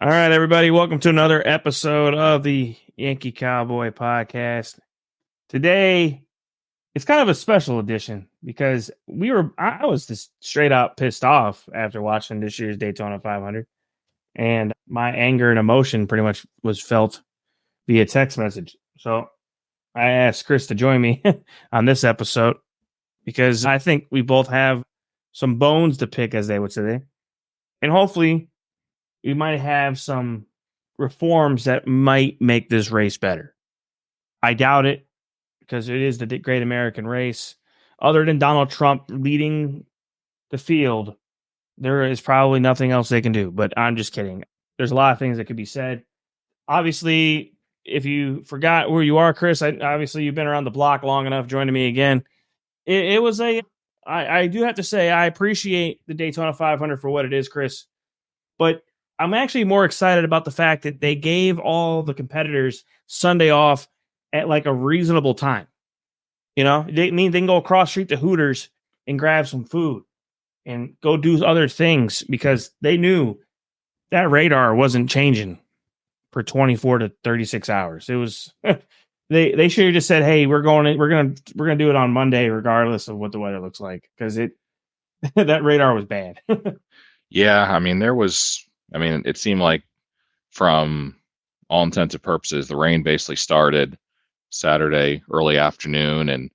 All right, everybody, welcome to another episode of the Yankee Cowboy Podcast. Today, it's kind of a special edition because I was just straight out pissed off after watching this year's Daytona 500, and my anger and emotion pretty much was felt via text message. So I asked Chris to join me on this episode because I think we both have some bones to pick, as they would say, and hopefully we might have some reforms that might make this race better. I doubt it because it is the great American race. Other than Donald Trump leading the field, there is probably nothing else they can do. But I'm just kidding. There's a lot of things that could be said. Obviously, if you forgot where you are, Chris, obviously you've been around the block long enough joining me again. I do have to say, I appreciate the Daytona 500 for what it is, Chris. But I'm actually more excited about the fact that they gave all the competitors Sunday off at like a reasonable time. You know, they can go across street to Hooters and grab some food and go do other things because they knew that radar wasn't changing for 24 to 36 hours. It was they should have just said, "Hey, we're going to do it on Monday regardless of what the weather looks like," because that radar was bad. Yeah, it seemed like from all intents and purposes, the rain basically started Saturday early afternoon and,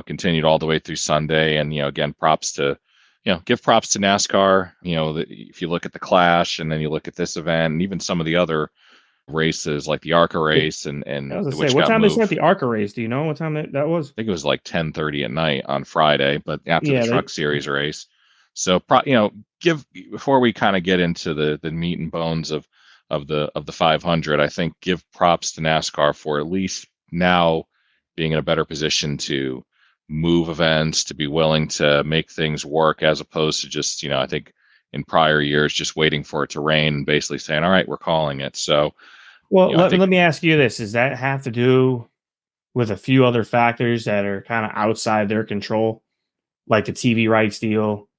continued all the way through Sunday. And, again, give props to NASCAR. If you look at the Clash and then you look at this event and even some of the other races like the ARCA race and I was gonna which say, what got time moved. they set the ARCA race? Do you know what time that was? I think it was like 10:30 at night on Friday, but after the Truck Series race. So, before we kind of get into the meat and bones of the 500, I think give props to NASCAR for at least now being in a better position to move events, to be willing to make things work, as opposed to just, I think in prior years just waiting for it to rain and basically saying, all right, we're calling it. So, well, let me ask you this: does that have to do with a few other factors that are kind of outside their control, like the TV rights deal?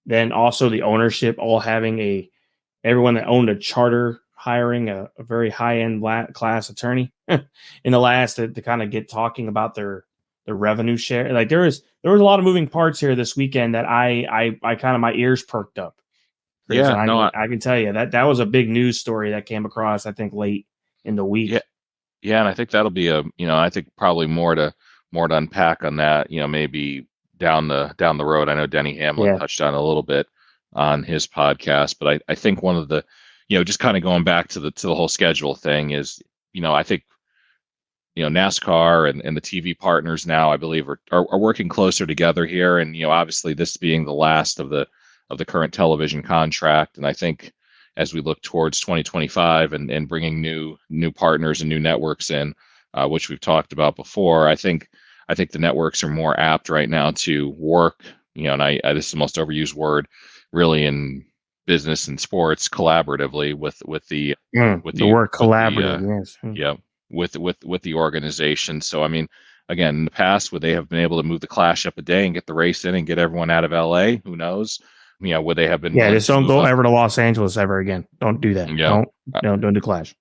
Then also the ownership, all having everyone that owned a charter hiring a very high end class attorney in the last to kind of get talking about their revenue share. Like there was a lot of moving parts here this weekend that I kind of my ears perked up. Chris, yeah, I can tell you that was a big news story that came across, I think, late in the week. Yeah, and I think that'll be I think probably more to unpack on that. Maybe down the road. I know Denny Hamlin touched on a little bit on his podcast, but I think one of the, just kind of going back to the whole schedule thing is, I think, NASCAR and the TV partners now, I believe, are working closer together here, and obviously this being the last of the current television contract, and I think as we look towards 2025 and bringing new partners and new networks in, which we've talked about before, I think the networks are more apt right now to work, and this is the most overused word really in business and sports, collaboratively with the word collaborative. Yes. Yeah. With the organization. So, again, in the past, would they have been able to move the Clash up a day and get the race in and get everyone out of LA? Who knows? Would they have been? Yeah, just don't go ever to Los Angeles ever again. Don't do that. Yeah. Don't do Clash.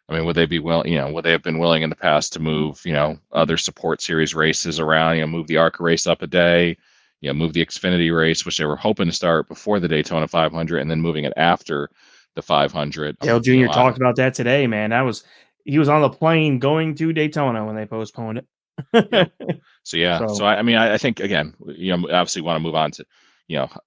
Would they be would they have been willing in the past to move, other support series races around, move the ARCA race up a day, move the Xfinity race, which they were hoping to start before the Daytona 500 and then moving it after the 500. Dale Jr. talked about that today, man. He was on the plane going to Daytona when they postponed it. So I think, again, obviously want to move on to,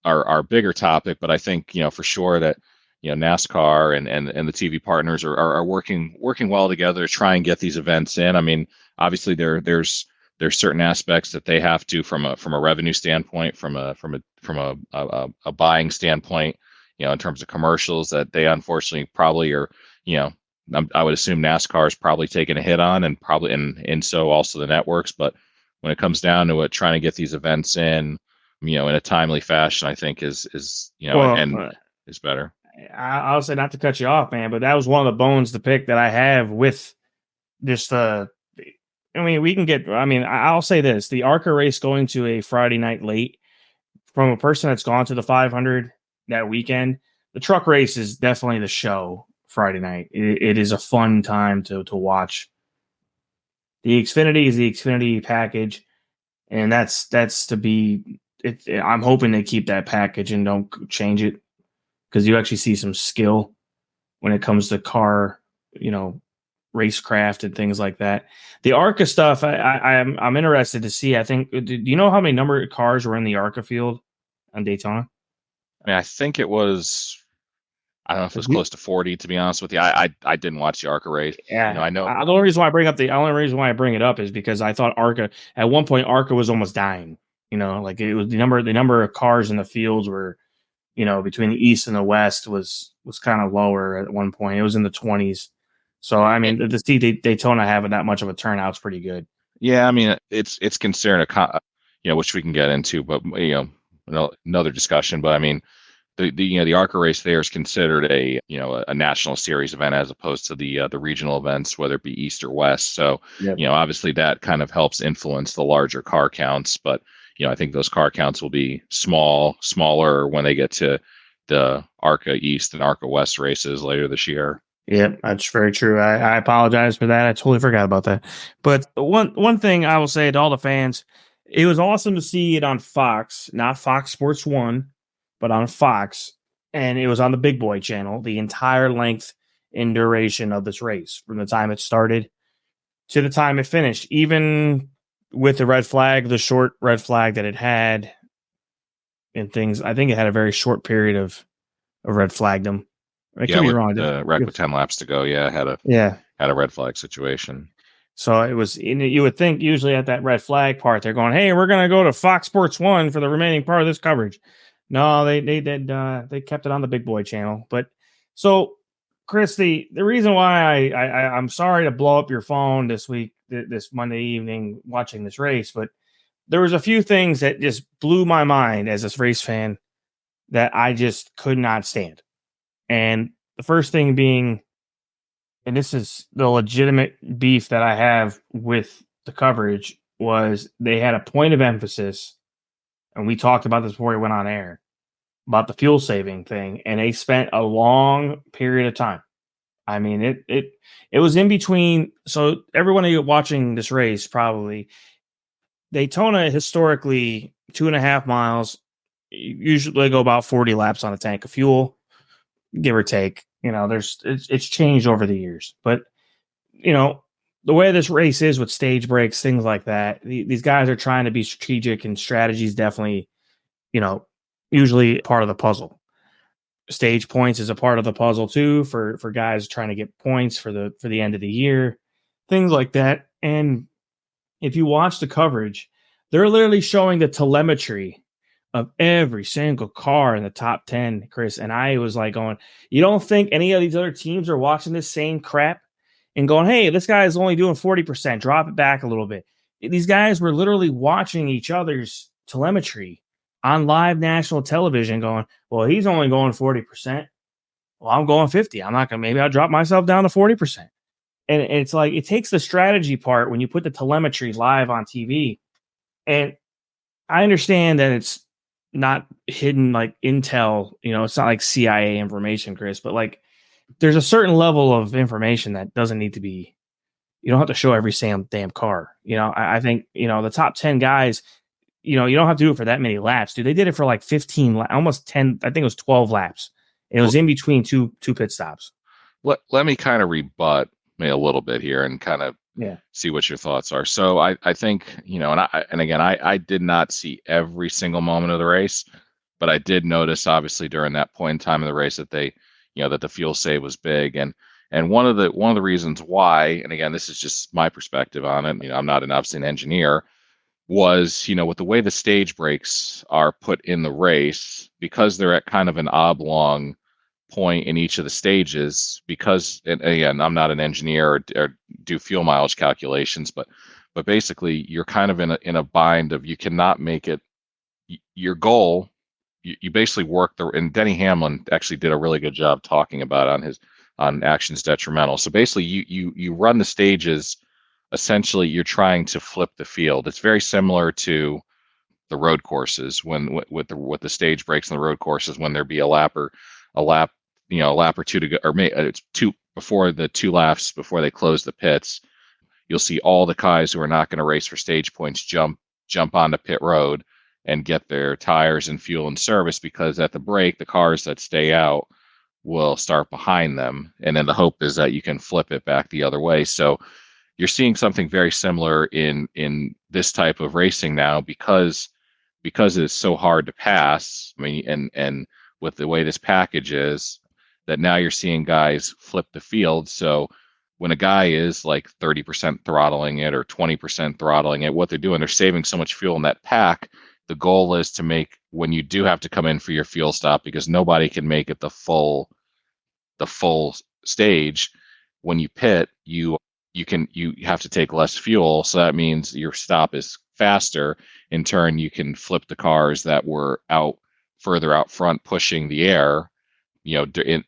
our bigger topic, but I think, for sure that, NASCAR and the TV partners are working well together to try and get these events in. Obviously there's certain aspects that they have to from a revenue standpoint, from a buying standpoint, in terms of commercials that they unfortunately probably are, I would assume NASCAR is probably taking a hit on, and so also the networks. But when it comes down to it, trying to get these events in a timely fashion, I think is better. I'll say, not to cut you off, man, but that was one of the bones to pick that I have with just I'll say this: the ARCA race going to a Friday night late, from a person that's gone to the 500 that weekend, the truck race is definitely the show Friday night. It is a fun time to watch. The Xfinity is the Xfinity package, and that's to be. I'm hoping they keep that package and don't change it, because you actually see some skill when it comes to car, racecraft and things like that. The ARCA stuff, I'm interested to see. I think, do you know how many number of cars were in the ARCA field on Daytona? I mean, I think it was, I don't know if it was close to 40, to be honest with you. I didn't watch the ARCA race. Yeah, I know. The only reason why I bring it up is because I thought ARCA, at one point, ARCA was almost dying. Like it was the number of cars in the fields were, between the East and the West was kind of lower at one point. It was in the 20s. So, I mean, to see Daytona having that much of a turnout is pretty good. Yeah, I mean, it's considered which we can get into, but another discussion. But I mean, the ARCA race there is considered a national series event as opposed to the regional events, whether it be East or West. So, Yep. Obviously that kind of helps influence the larger car counts, but I think those car counts will be smaller when they get to the ARCA East and ARCA West races later this year. Yeah, that's very true. I apologize for that. I totally forgot about that. But one thing I will say to all the fans, it was awesome to see it on Fox, not Fox Sports 1, but on Fox. And it was on the Big Boy channel, the entire length and duration of this race, from the time it started to the time it finished, even with the red flag, the short red flag that it had and things. I think it had a very short period of red flagdom. I could be wrong. With 10 laps to go, had a red flag situation. So it was. You would think usually at that red flag part, they're going, "Hey, we're going to go to Fox Sports 1 for the remaining part of this coverage." No, they did. They kept it on the Big Boy channel. But so, Chris, the reason why I'm sorry to blow up your phone this week, this Monday evening, watching this race, but there was a few things that just blew my mind as a race fan that I just could not stand. And the first thing being, and this is the legitimate beef that I have with the coverage, was they had a point of emphasis, and we talked about this before we went on air, about the fuel saving thing, and they spent a long period of time. I mean, it was in between. So everyone watching this race, probably, Daytona historically 2.5 miles, usually they go about 40 laps on a tank of fuel, give or take. It's changed over the years, but the way this race is with stage breaks, things like that, these guys are trying to be strategic, and strategy is definitely, usually part of the puzzle. Stage points is a part of the puzzle too, for guys trying to get points for the end of the year, things like that. And if you watch the coverage, they're literally showing the telemetry of every single car in the top 10, Chris. And I was like going, you don't think any of these other teams are watching this same crap and going, hey, this guy is only doing 40%, drop it back a little bit. These guys were literally watching each other's telemetry on live national television going, well, he's only going 40%. Well, I'm going 50. I'm not going to, maybe I'll drop myself down to 40%. And it's like, it takes the strategy part when you put the telemetry live on TV. And I understand that it's not hidden like intel, it's not like CIA information, Chris, but like there's a certain level of information that doesn't need to be, you don't have to show every damn car. I think, the top 10 guys, you don't have to do it for that many laps, dude. They did it for like 15, almost 10, I think it was 12 laps. It was in between two pit stops. Let me kind of rebut me a little bit here and kind of see what your thoughts are. So I think, and again, I did not see every single moment of the race, but I did notice obviously during that point in time of the race that they, that the fuel save was big. And one of the reasons why, and again, this is just my perspective on it, I'm not obviously an engineer, was, with the way the stage breaks are put in the race, because they're at kind of an oblong point in each of the stages, because, and again, I'm not an engineer or do fuel mileage calculations, but basically you're kind of in a bind of, you cannot make it your goal. You basically work and Denny Hamlin actually did a really good job talking about on Actions Detrimental. So basically you run the stages, essentially you're trying to flip the field. It's very similar to the road courses with the stage breaks in the road courses, when there be a lap a lap or two to go, or it's two before the 2 laps before they close the pits. You'll see all the guys who are not going to race for stage points jump onto pit road and get their tires and fuel and service, because at the break, the cars that stay out will start behind them. And then the hope is that you can flip it back the other way. So you're seeing something very similar in this type of racing now, because it's so hard to pass. I mean, and with the way this package is, that now you're seeing guys flip the field. So when a guy is like 30% throttling it or 20% throttling it, what they're doing, they're saving so much fuel in that pack. The goal is to make, when you do have to come in for your fuel stop, because nobody can make it the full stage, when you pit, you have to take less fuel. So that means your stop is faster. In turn, you can flip the cars that were further out front pushing the air, during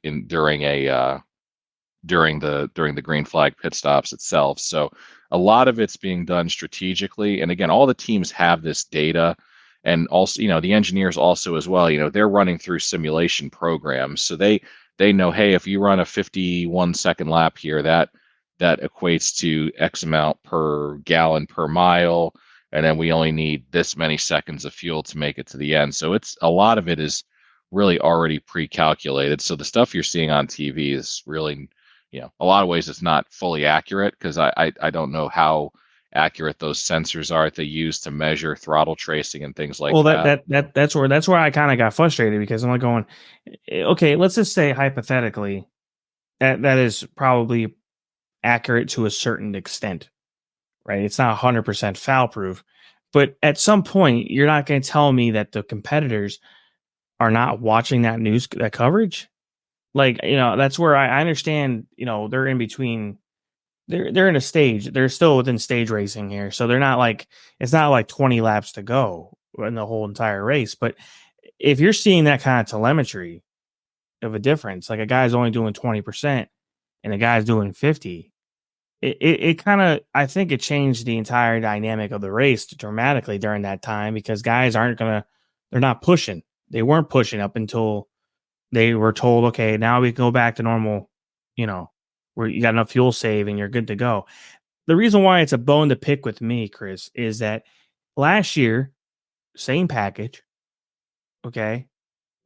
the green flag pit stops itself. So a lot of it's being done strategically. And again, all the teams have this data, and also, the engineers also as well, they're running through simulation programs. So they know, hey, if you run a 51-second lap here, that equates to X amount per gallon per mile. And then we only need this many seconds of fuel to make it to the end. So a lot of it is really already pre-calculated. So the stuff you're seeing on TV is really, a lot of ways it's not fully accurate, because I don't know how accurate those sensors are that they use to measure throttle tracing and things like that. That's where I kind of got frustrated, because I'm like going, okay, let's just say hypothetically that is probably accurate to a certain extent, right? It's not 100% foul proof, but at some point you're not going to tell me that the competitors are not watching that coverage. Like, that's where I understand, they're in between. They're in a stage. They're still within stage racing here. So they're not like, it's not like 20 laps to go in the whole entire race. But if you're seeing that kind of telemetry of a difference, like a guy's only doing 20% and a guy's doing 50, it kind of, I think it changed the entire dynamic of the race dramatically during that time, because guys they're not pushing. They weren't pushing up until they were told, okay, now we can go back to normal, where you got enough fuel save and you're good to go. The reason why it's a bone to pick with me, Chris, is that last year, same package, okay,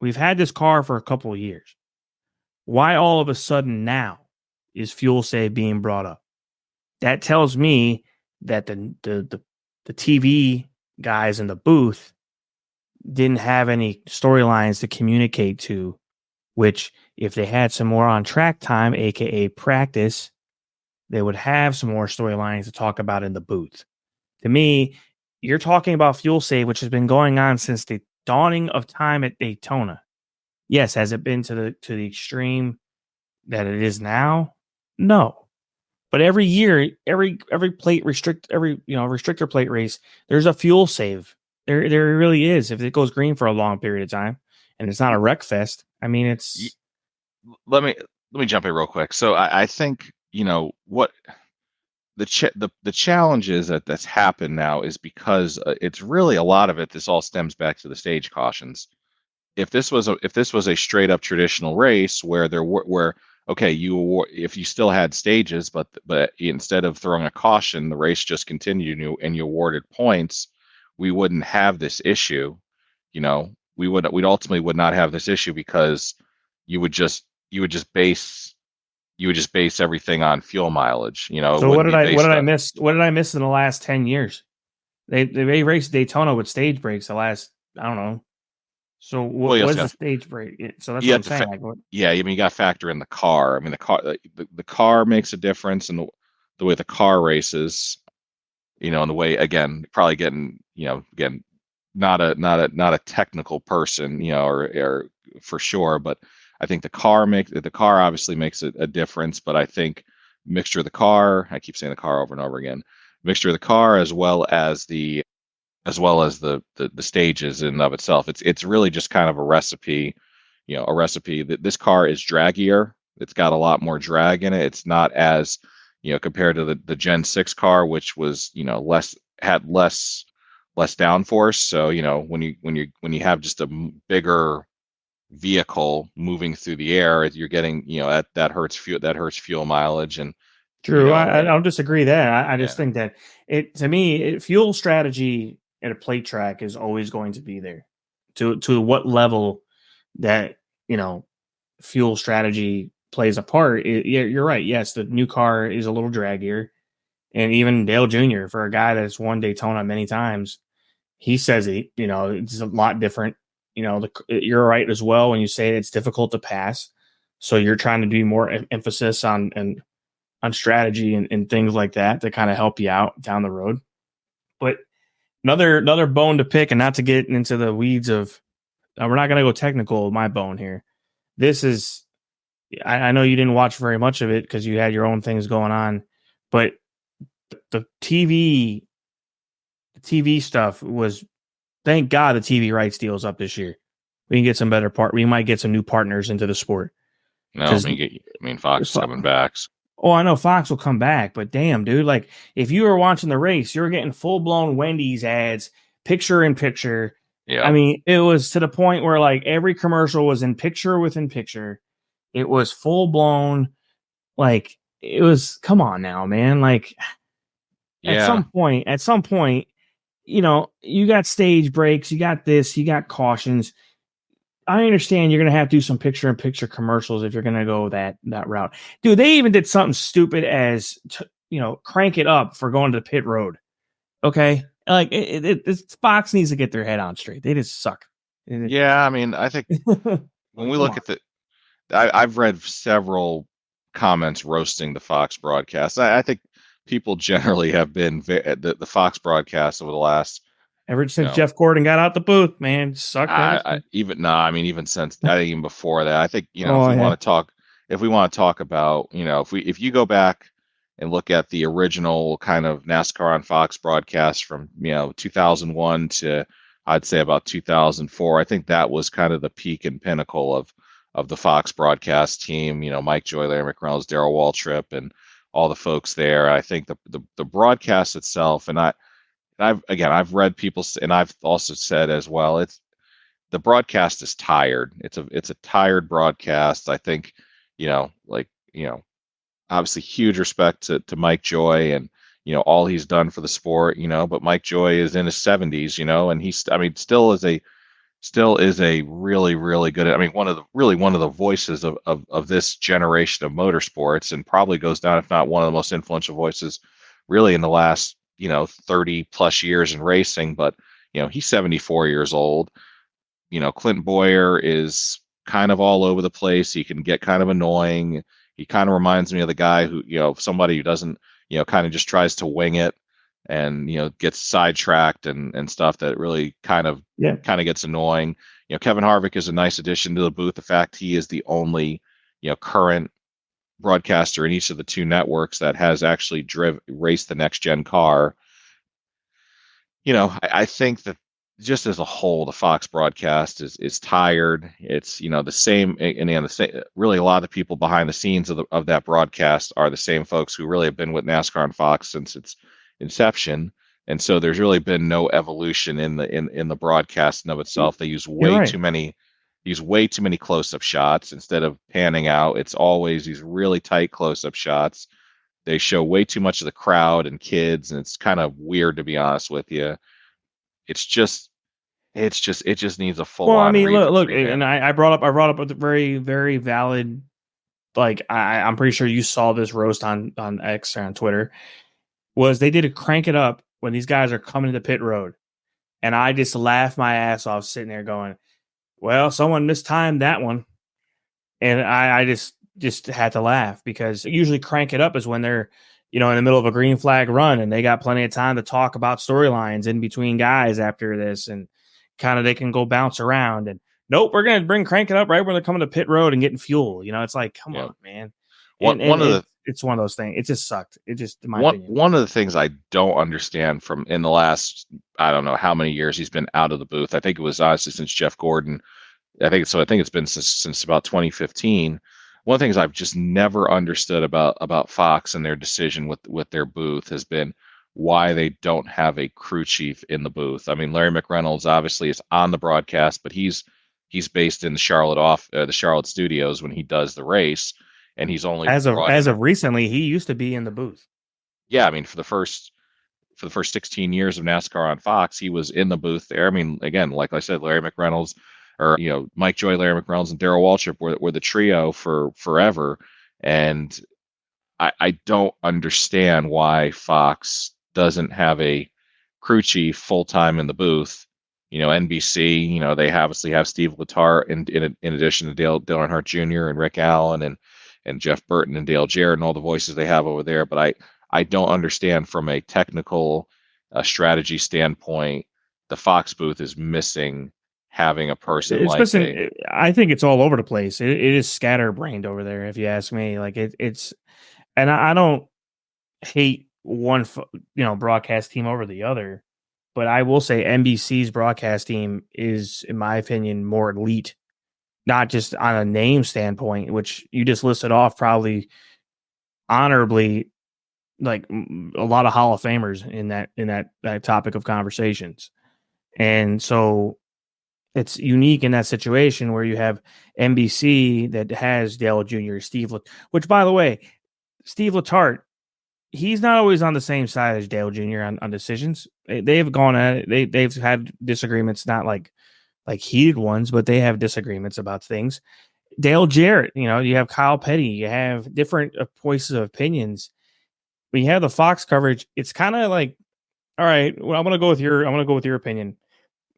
we've had this car for a couple of years. Why all of a sudden now is fuel save being brought up? That tells me that the TV guys in the booth didn't have any storylines to communicate to, which if they had some more on track time, aka practice, they would have some more storylines to talk about in the booth. To me, you're talking about fuel save, which has been going on since the dawning of time at Daytona. Yes, has it been to the extreme that it is now? No. But every year, every restrictor plate race, there's a fuel save. There really is. If it goes green for a long period of time and it's not a wreck fest, I mean, it's. Let me jump in real quick. So I think what the challenge is that's happened now is because it's really a lot of it. This all stems back to the stage cautions. If this was a straight up traditional race where okay, if you still had stages, but instead of throwing a caution, the race just continued and you awarded points, we wouldn't have this issue. We'd ultimately would not have this issue, because you would just base everything on fuel mileage. So what did I miss? What did I miss in the last 10 years? They raced Daytona with stage breaks the last, I don't know. So what was the stage break? So that's what I'm saying. You got to factor in the car. I mean, the car makes a difference in the way the car races. And the way, again, probably getting, again, not a technical person, or for sure, but I think the car obviously makes a difference. But I think mixture of the car, I keep saying the car over and over again, mixture of the car as well as the stages in and of itself. It's really just kind of a recipe that this car is draggier. It's got a lot more drag in it. It's not as, compared to the Gen 6 car, which was, had less downforce. So, when you have just a bigger vehicle moving through the air, you're getting, that hurts fuel mileage. And, True. I don't disagree there. I just yeah, think that to me, fuel strategy at a plate track is always going to be there. To what level that, fuel strategy plays a part. You're right. Yes, the new car is a little draggier. And even Dale Jr., for a guy that's won Daytona many times, he says it's a lot different. You're right as well when you say it's difficult to pass. So you're trying to do more emphasis on strategy and things like that to kind of help you out down the road. But another bone to pick, and not to get into the weeds of, we're not going to go technical with my bone here. This is, I know you didn't watch very much of it because you had your own things going on, but the TV stuff was, thank God the TV rights deal's up this year. We can get some better we might get some new partners into the sport. No, I mean Fox is coming back. Oh, I know Fox will come back, but damn, dude, like if you were watching the race, you're getting full blown Wendy's ads, picture in picture. Yeah. I mean, it was to the point where like every commercial was in picture within picture. It was full blown, like it was. Come on now, man. Like at some point, you got stage breaks, you got this, you got cautions. I understand you're going to have to do some picture-in-picture commercials if you're going to go that route. Dude, they even did something stupid as, crank it up for going to the pit road. Okay? Like, Fox needs to get their head on straight. They just suck. Yeah, I mean, I think when we look at I've read several comments roasting the Fox broadcast. I think people generally have been the Fox broadcast over the last, ever since Jeff Gordon got out the booth, man, sucked. Even since that, even before that, I think, if we want to talk about, if you go back and look at the original kind of NASCAR on Fox broadcast from, 2001 to I'd say about 2004, I think that was kind of the peak and pinnacle of the Fox broadcast team. Mike Joy, Larry McReynolds, Darrell Waltrip, and all the folks there. I think the broadcast itself, and I've read people, and I've also said as well, the broadcast is tired. It's a tired broadcast. I think, obviously huge respect to Mike Joy and, all he's done for the sport, but Mike Joy is in his 70s, and he's, still is a really, really good, one of the voices of this generation of motorsports, and probably goes down, if not one of the most influential voices really in the last, 30 plus years in racing. But, he's 74 years old. Clint Boyer is kind of all over the place. He can get kind of annoying. He kind of reminds me of the guy who, somebody who doesn't, kind of just tries to wing it and, gets sidetracked and stuff that really kind of gets annoying. Kevin Harvick is a nice addition to the booth. The fact he is the only, current broadcaster in each of the two networks that has actually raced the next gen car. I think that just as a whole, the Fox broadcast is tired. It's, the same, and the same, really a lot of the people behind the scenes of that broadcast are the same folks who really have been with NASCAR on Fox since its inception. And so there's really been no evolution in the broadcast in of itself. They use way too many close-up shots instead of panning out. It's always these really tight close-up shots. They show way too much of the crowd and kids, and it's kind of weird, to be honest with you. It just needs a full on. Look, and I brought up a very, very valid, like, I'm pretty sure you saw this roast on X or on Twitter, was they did a crank it up when these guys are coming to pit road. And I just laughed my ass off sitting there going, well, someone mistimed that one. And I just had to laugh, because usually crank it up is when they're, in the middle of a green flag run and they got plenty of time to talk about storylines in between guys after this, and kind of they can go bounce around. And nope, we're going to crank it up right when they're coming to pit road and getting fuel. It's like, come on, man. It's one of those things. It just sucked. It just, in my opinion. One of the things I don't understand from in the last, I don't know how many years he's been out of the booth. I think it was honestly since Jeff Gordon. I think it's been since about 2015. One of the things I've just never understood about Fox and their decision with their booth has been why they don't have a crew chief in the booth. Larry McReynolds obviously is on the broadcast, but he's he's based in the Charlotte studios when he does the race, and he's only as brought of in. recently, he used to be in the booth. Yeah, I mean, for the first 16 years of NASCAR on Fox, he was in the booth there. I mean, again, like I said, Larry McReynolds, or Mike Joy, Larry McReynolds, and Darrell Waltrip were the trio for forever. And I don't understand why Fox doesn't have a crew chief full time in the booth. NBC, they obviously have Steve Letarte in addition to Dale Earnhardt Jr. and Rick Allen and Jeff Burton and Dale Jarrett and all the voices they have over there. But I don't understand from a technical strategy standpoint, the Fox booth is missing having a person It's like missing. I think it's all over the place. It is scatterbrained over there, if you ask me. Like it's, and I don't hate one, broadcast team over the other, but I will say NBC's broadcast team is, in my opinion, more elite, not just on a name standpoint, which you just listed off probably honorably, like a lot of Hall of Famers in that topic of conversations. And so it's unique in that situation where you have NBC that has Dale Jr., which, by the way, Steve Letarte, he's not always on the same side as Dale Jr. on decisions. They've gone at it. They've had disagreements, not like heated ones, but they have disagreements about things. Dale Jarrett, you have Kyle Petty, you have different voices of opinions. When you have the Fox coverage, it's kind of like, all right, well, I'm going to go with your opinion.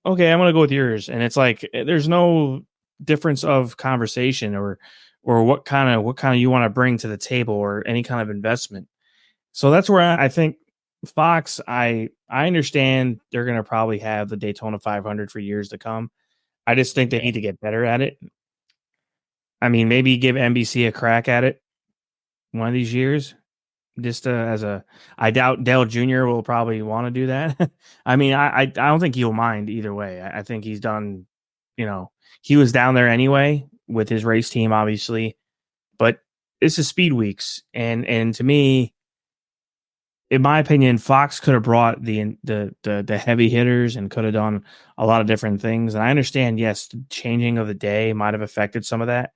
Okay, I'm going to go with yours. And it's like, there's no difference of conversation or what kind of you want to bring to the table or any kind of investment. So that's where I think Fox, I understand they're going to probably have the Daytona 500 for years to come. I just think they need to get better at it. I mean, maybe give NBC a crack at it one of these years. Just I doubt Dale Jr. will probably want to do that. I mean, I don't think he'll mind either way. I think he's done, he was down there anyway with his race team, obviously, but this is speed weeks. And to me, in my opinion, Fox could have brought the heavy hitters and could have done a lot of different things. And I understand, yes, the changing of the day might have affected some of that,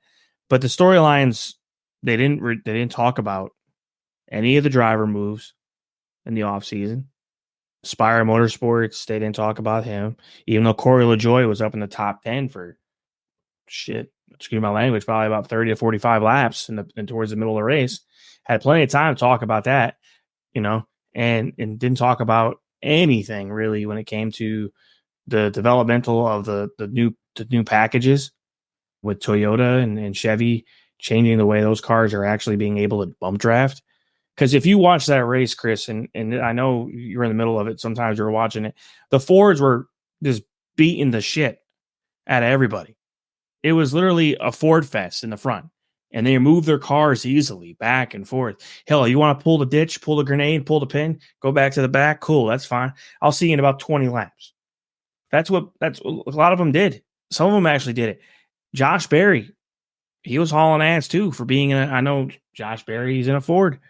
but the storylines, they didn't talk about any of the driver moves in the offseason. Spire Motorsports, they didn't talk about him, even though Corey LaJoie was up in the top 10 for excuse my language, probably about 30 to 45 laps and towards the middle of the race. Had plenty of time to talk about that, and didn't talk about anything really when it came to the developmental of the new packages with Toyota and Chevy changing the way those cars are actually being able to bump draft. Because if you watch that race, Chris, and I know you're in the middle of it, sometimes you're watching it, the Fords were just beating the shit out of everybody. It was literally a Ford fest in the front, and they moved their cars easily back and forth. Hell, you want to pull the ditch, pull the grenade, pull the pin, go back to the back? Cool, that's fine. I'll see you in about 20 laps. That's what a lot of them did. Some of them actually did it. Josh Berry, he was hauling ass too for being I know Josh Berry's in a Ford.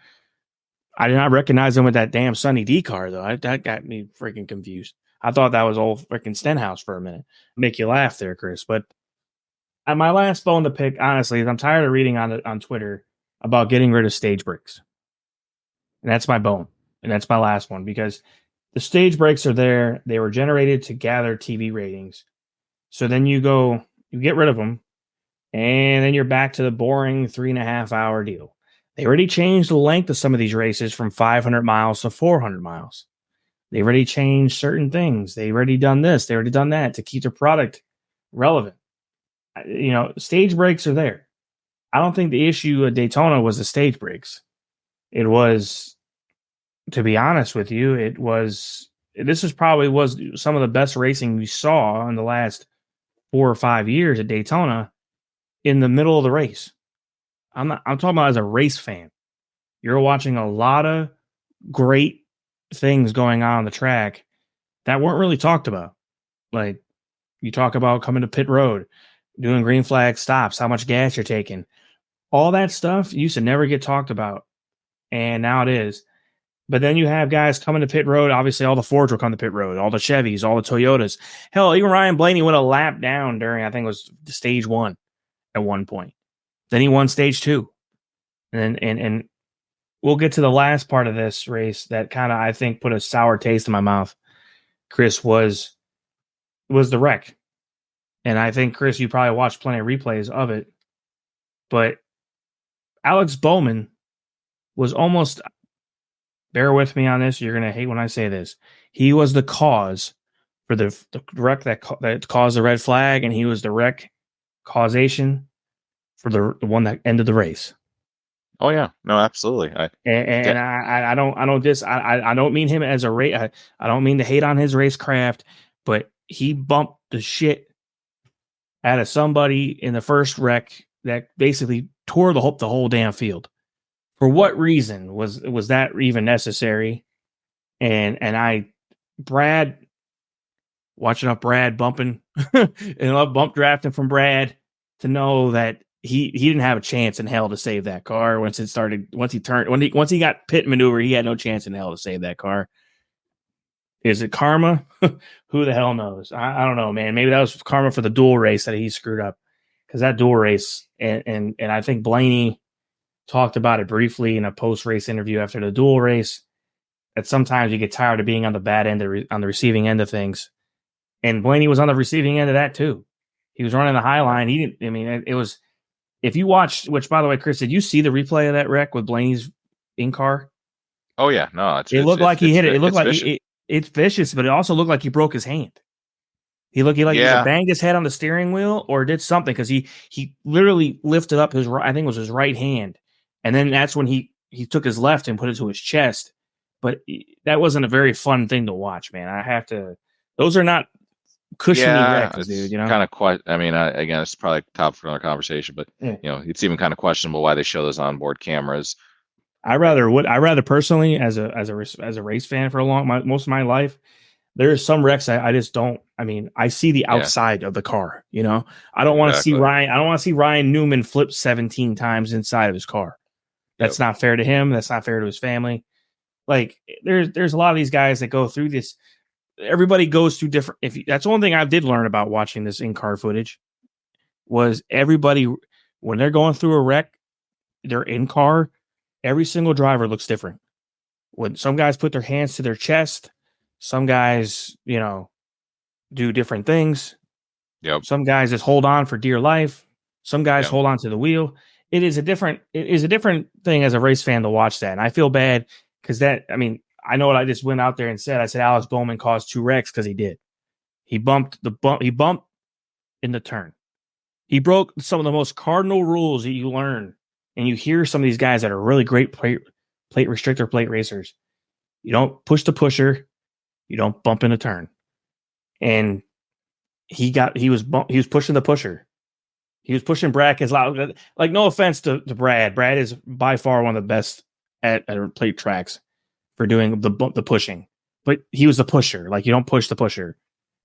I did not recognize him with that damn Sunny D car, though. That got me freaking confused. I thought that was old freaking Stenhouse for a minute. Make you laugh there, Chris. But my last bone to pick, honestly, is I'm tired of reading on Twitter about getting rid of stage breaks. And that's my bone. And that's my last one, because the stage breaks are there. They were generated to gather TV ratings. So then you get rid of them, and then you're back to the boring 3.5 hour deal. They already changed the length of some of these races from 500 miles to 400 miles. They already changed certain things. They've already done this. They already done that to keep their product relevant. Stage breaks are there. I don't think the issue at Daytona was the stage breaks. It was, to be honest with you, this probably was some of the best racing we saw in the last 4 or 5 years at Daytona in the middle of the race. I'm talking about as a race fan. You're watching a lot of great things going on the track that weren't really talked about. Like, you talk about coming to pit road, doing green flag stops, how much gas you're taking. All that stuff used to never get talked about, and now it is. But then you have guys coming to pit road. Obviously, all the Fords will come to pit road, all the Chevys, all the Toyotas. Hell, even Ryan Blaney went a lap down during, I think it was stage 1 at one point. Then he won stage 2. And we'll get to the last part of this race that kind of, I think, put a sour taste in my mouth. Chris, was the wreck. And I think, Chris, you probably watched plenty of replays of it. But Alex Bowman was almost, bear with me on this, you're going to hate when I say this, he was the cause for the wreck that caused the red flag, and he was the wreck causation for the one that ended the race. Oh yeah, no, absolutely. I don't mean him as a race. I don't mean to hate on his racecraft, but he bumped the shit out of somebody in the first wreck that basically tore the whole damn field. For what reason was that even necessary? And Brad, watching up Brad bumping and love bump drafting from Brad to know that he didn't have a chance in hell to save that car once he got pit maneuver, he had no chance in hell to save that car. Is it karma? Who the hell knows? I don't know, man. Maybe that was karma for the dual race that he screwed up, because that dual race, and I think Blaney talked about it briefly in a post-race interview after the dual race, that sometimes you get tired of being on the bad end, on the receiving end of things. And Blaney was on the receiving end of that too. He was running the high line. He didn't, I mean, it was, if you watched, which by the way, Chris, did you see the replay of that wreck with Blaney's in-car? Oh yeah, no, it looked like he hit it. It looked like it's vicious, but it also looked like he broke his hand. He either banged his head on the steering wheel or did something, because he literally lifted up his, I think it was his right hand, and then that's when he took his left and put it to his chest. But that wasn't a very fun thing to watch, man. I have to. Those are not cushiony wrecks, dude. You know, kind of quite. I mean, again, it's probably top for another conversation, but you know, it's even kind of questionable why they show those onboard cameras. I rather personally, as a race fan for most of my life, there are some wrecks I just don't. I mean, I see the outside of the car. You know, I don't want to see Ryan. I don't want to see Ryan Newman flip 17 times inside of his car. That's not fair to him. That's not fair to his family. Like, there's a lot of these guys that go through this. Everybody goes through different. That's one thing I did learn about watching this in-car footage, was everybody, when they're going through a wreck, they're in car. Every single driver looks different. When some guys put their hands to their chest, some guys, you know, do different things. Yep. Some guys just hold on for dear life. Some guys hold on to the wheel. It is a different thing as a race fan to watch that. And I feel bad because I know what I just went out there and said. I said Alex Bowman caused 2 wrecks because he did. He bumped in the turn. He broke some of the most cardinal rules that you learn. And you hear some of these guys that are really great plate restrictor plate racers. You don't push the pusher. You don't bump in a turn. And he was pushing the pusher. He was pushing Brad as loud. Like, no offense to Brad. Brad is by far one of the best at plate tracks for doing the pushing. But he was the pusher. Like, you don't push the pusher.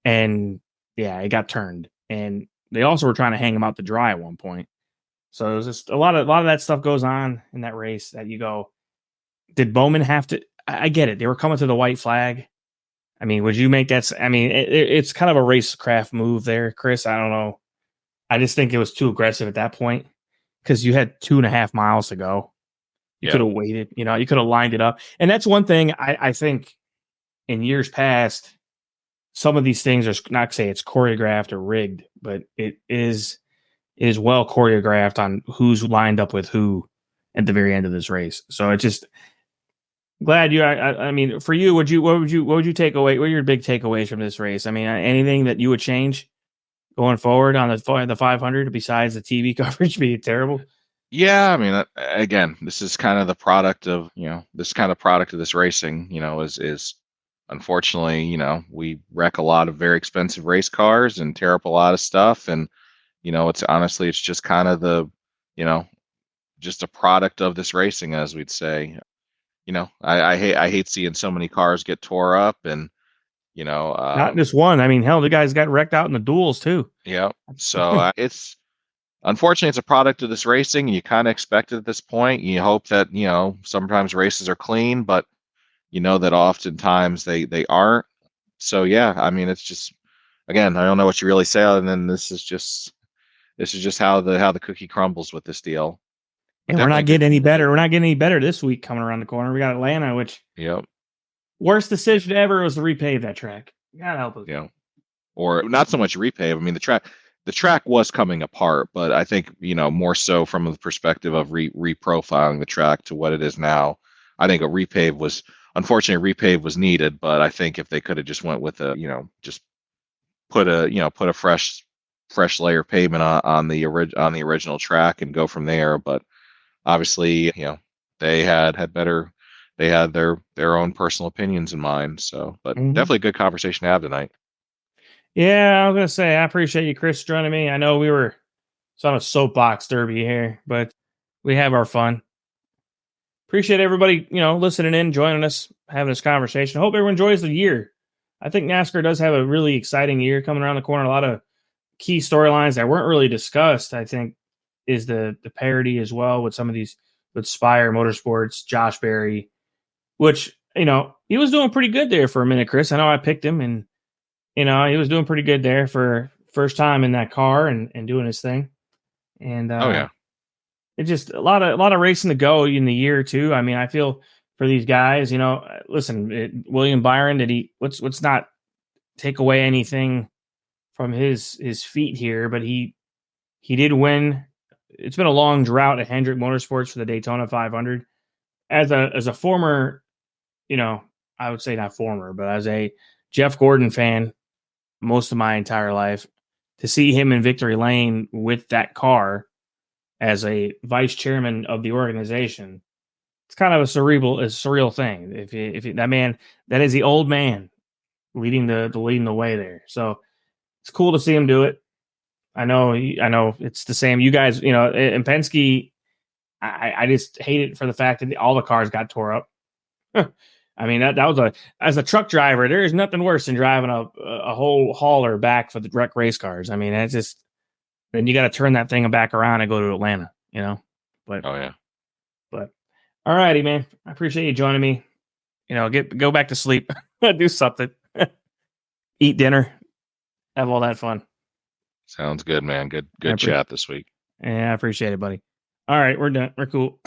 And yeah, it got turned. And they also were trying to hang him out to dry at one point. So it was just a lot of that stuff goes on in that race that you go, did Bowman have to? I get it. They were coming to the white flag. I mean, would you make that? I mean, it's kind of a racecraft move there, Chris. I don't know. I just think it was too aggressive at that point, because you had 2.5 miles to go. You could have waited. You know, you could have lined it up. And that's one thing I think in years past, some of these things are not say it's choreographed or rigged, but it is well choreographed on who's lined up with who at the very end of this race. So it's just glad you. I mean, for you, what would you take away? What are your big takeaways from this race? I mean, anything that you would change going forward on the 500 besides the TV coverage being terrible? Yeah, I mean, again, this is kind of the product of this racing. You know, is unfortunately, you know, we wreck a lot of very expensive race cars and tear up a lot of stuff, and you know, it's just kind of the, you know, just a product of this racing, as we'd say. You know, I hate seeing so many cars get tore up, and you know, not just one. I mean, hell, the guys got wrecked out in the duels too. Yeah. So it's unfortunately, it's a product of this racing. You kind of expect it at this point. You hope that, you know, sometimes races are clean, but you know that oftentimes they aren't. So yeah, I mean, it's just, again, I don't know what you really say other than this is just how the cookie crumbles with this deal. But And we're definitely not good. getting any better. We're not getting any better this week coming around the corner. We got Atlanta, which Yep. worst decision ever was to repave that track. God help us. Yeah. Or not so much repave. I mean, the track was coming apart, but I think, more so from the perspective of reprofiling the track to what it is now. I think unfortunately, repave was needed, but I think if they could have just went with just put a fresh layer of pavement on the original track and go from there. But obviously, they had their own personal opinions in mind. So, but definitely a good conversation to have tonight. Yeah, I was gonna say I appreciate you, Chris, joining me. I know it's on a soapbox derby here, but we have our fun. Appreciate everybody, listening in, joining us, having this conversation. Hope everyone enjoys the year. I think NASCAR does have a really exciting year coming around the corner. A lot of key storylines that weren't really discussed, I think, is the parity as well with some of these with Spire Motorsports, Josh Berry, which, he was doing pretty good there for a minute, Chris. I know I picked him, and he was doing pretty good there for first time in that car and doing his thing. And Oh yeah. It's just a lot of racing to go in the year too. I mean, I feel for these guys, listen, William Byron, let's not take away anything from his feat here, but he did win. It's been a long drought at Hendrick Motorsports for the Daytona 500. As a former, I would say not former, but as a Jeff Gordon fan, most of my entire life, to see him in victory lane with that car as a vice chairman of the organization, it's kind of a surreal thing. If that man, that is the old man leading the way there. So it's cool to see him do it. I know it's the same. You guys, in Penske, I just hate it for the fact that all the cars got tore up. I mean, that was as a truck driver, there is nothing worse than driving a whole hauler back for the wreck race cars. I mean, that's just, then you got to turn that thing back around and go to Atlanta, But Oh yeah. But all righty, man. I appreciate you joining me. Go back to sleep, do something, eat dinner, have all that fun. Sounds good, man. Good chat this week. Yeah, I appreciate it, buddy. All right, we're done. We're cool.